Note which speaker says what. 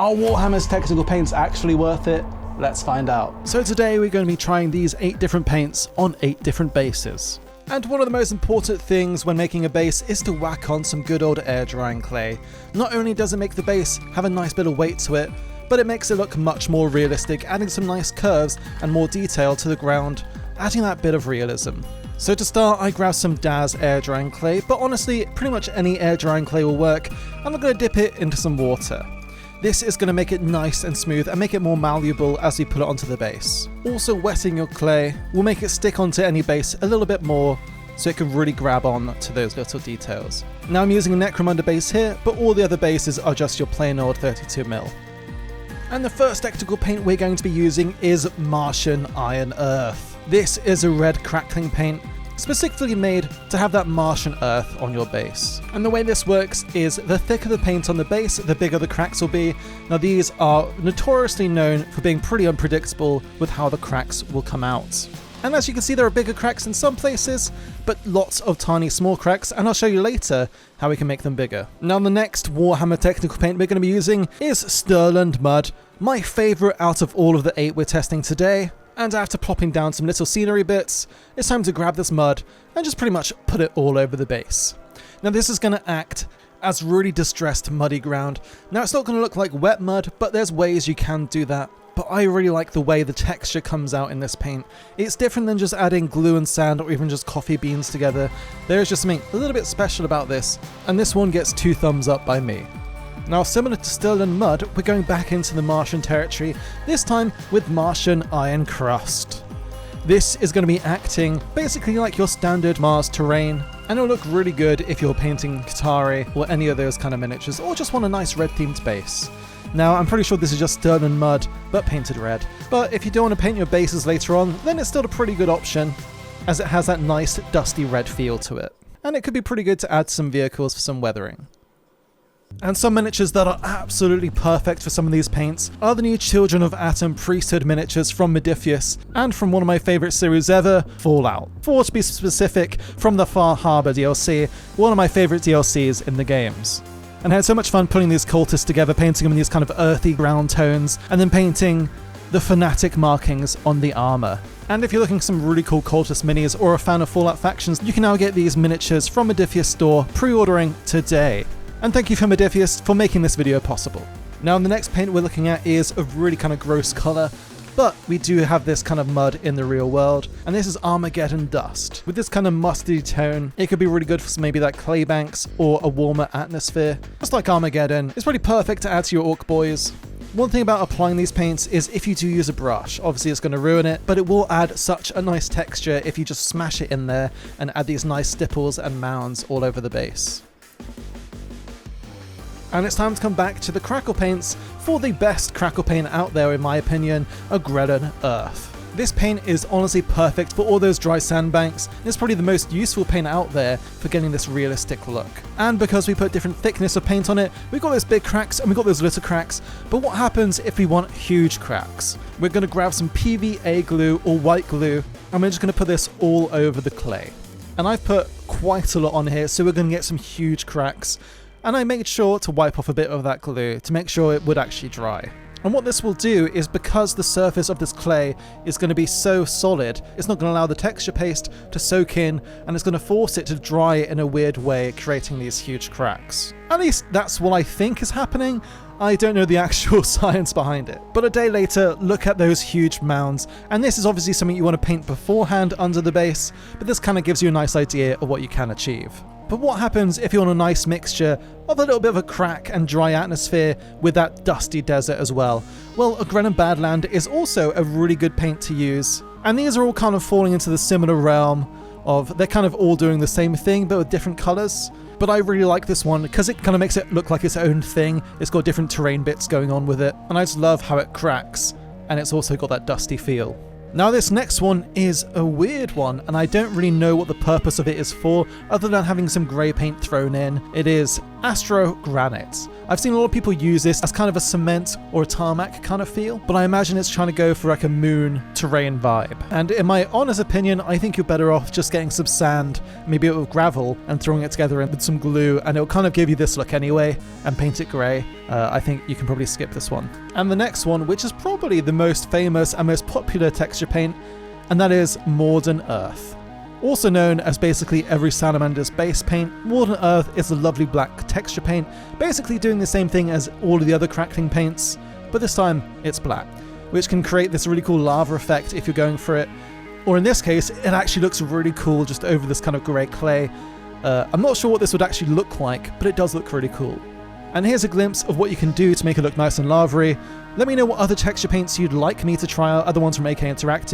Speaker 1: Are Warhammer's technical paints actually worth it? Let's find out. So today we're going to be trying these 8 different paints on 8 different bases. And one of the most important things when making a base is to whack on some good old air drying clay. Not only does it make the base have a nice bit of weight to it, but it makes it look much more realistic, adding some nice curves and more detail to the ground, adding that bit of realism. So to start, I grabbed some Daz air drying clay, but honestly, pretty much any air drying clay will work, and I'm going to dip it into some water. This is going to make it nice and smooth and make it more malleable as we put it onto the base. Also, wetting your clay will make it stick onto any base a little bit more so it can really grab on to those little details. Now I'm using a Necromunda base here, but all the other bases are just your plain old 32mm. And the first technical paint we're going to be using is Martian Iron Earth. This is a red crackling paint specifically made to have that Martian Earth on your base. And the way this works is the thicker the paint on the base, the bigger the cracks will be. Now these are notoriously known for being pretty unpredictable with how the cracks will come out. And as you can see, there are bigger cracks in some places, but lots of tiny small cracks, and I'll show you later how we can make them bigger. Now the next Warhammer technical paint we're going to be using is Stirland Mud, my favourite out of all of the 8 we're testing today. And after plopping down some little scenery bits, it's time to grab this mud and just pretty much put it all over the base. Now this is going to act as really distressed muddy ground. Now it's not going to look like wet mud, but there's ways you can do that. But I really like the way the texture comes out in this paint. It's different than just adding glue and sand or even just coffee beans together. There is just something a little bit special about this, and this one gets 2 thumbs up by me. Now, similar to Stirland Mud, we're going back into the Martian territory, this time with Martian Ironcrust. This is going to be acting basically like your standard Mars terrain, and it'll look really good if you're painting Qatari or any of those kind of miniatures, or just want a nice red themed base. Now, I'm pretty sure this is just Stirland Mud, but painted red. But if you don't want to paint your bases later on, then it's still a pretty good option, as it has that nice dusty red feel to it. And it could be pretty good to add some vehicles for some weathering. And some miniatures that are absolutely perfect for some of these paints are the new Children of Atom Priesthood miniatures from Modiphius, and from one of my favourite series ever, Fallout. 4 to be specific, from the Far Harbor DLC, one of my favourite DLCs in the games. And I had so much fun putting these cultists together, painting them in these kind of earthy ground tones, and then painting the fanatic markings on the armour. And if you're looking for some really cool cultist minis or a fan of Fallout factions, you can now get these miniatures from Modiphius store, pre-ordering today. And thank you for Modiphius for making this video possible. Now the next paint we're looking at is a really kind of gross colour, but we do have this kind of mud in the real world, and this is Armageddon Dust. With this kind of musty tone, it could be really good for maybe like clay banks or a warmer atmosphere. Just like Armageddon, it's pretty perfect to add to your orc boys. One thing about applying these paints is if you do use a brush, obviously it's going to ruin it, but it will add such a nice texture if you just smash it in there and add these nice stipples and mounds all over the base. And it's time to come back to the crackle paints for the best crackle paint out there in my opinion, Agrellan Earth. This paint is honestly perfect for all those dry sandbanks. It's probably the most useful paint out there for getting this realistic look. And because we put different thickness of paint on it, we've got those big cracks and we've got those little cracks. But what happens if we want huge cracks? We're going to grab some PVA glue or white glue, and we're just going to put this all over the clay. And I've put quite a lot on here, so we're going to get some huge cracks. And I made sure to wipe off a bit of that glue to make sure it would actually dry. And what this will do is, because the surface of this clay is going to be so solid, it's not going to allow the texture paste to soak in, and it's going to force it to dry in a weird way, creating these huge cracks. At least that's what I think is happening. I don't know the actual science behind it. But a day later, look at those huge mounds, and this is obviously something you want to paint beforehand under the base, but this kind of gives you a nice idea of what you can achieve. But what happens if you want a nice mixture of a little bit of a crack and dry atmosphere with that dusty desert as well? Well, Agrellan Badland is also a really good paint to use. And these are all kind of falling into the similar realm of they're kind of all doing the same thing but with different colours. But I really like this one because it kind of makes it look like its own thing. It's got different terrain bits going on with it. And I just love how it cracks, and it's also got that dusty feel. Now this next one is a weird one, and I don't really know what the purpose of it is for, other than having some grey paint thrown in. It is Astrogranite. I've seen a lot of people use this as kind of a cement or a tarmac kind of feel, but I imagine it's trying to go for like a moon terrain vibe. And in my honest opinion, I think you're better off just getting some sand, maybe a bit of gravel, and throwing it together with some glue, and it'll kind of give you this look anyway, and paint it grey. I think you can probably skip this one. And the next one, which is probably the most famous and most popular texture paint, and that is Mordant Earth. Also known as basically every Salamander's base paint, Mordant Earth is a lovely black texture paint, basically doing the same thing as all of the other crackling paints, but this time it's black, which can create this really cool lava effect if you're going for it. Or in this case, it actually looks really cool just over this kind of grey clay. I'm not sure what this would actually look like, but it does look really cool. And here's a glimpse of what you can do to make it look nice and lavery. Let me know what other texture paints you'd like me to try out, other ones from AK Interactive.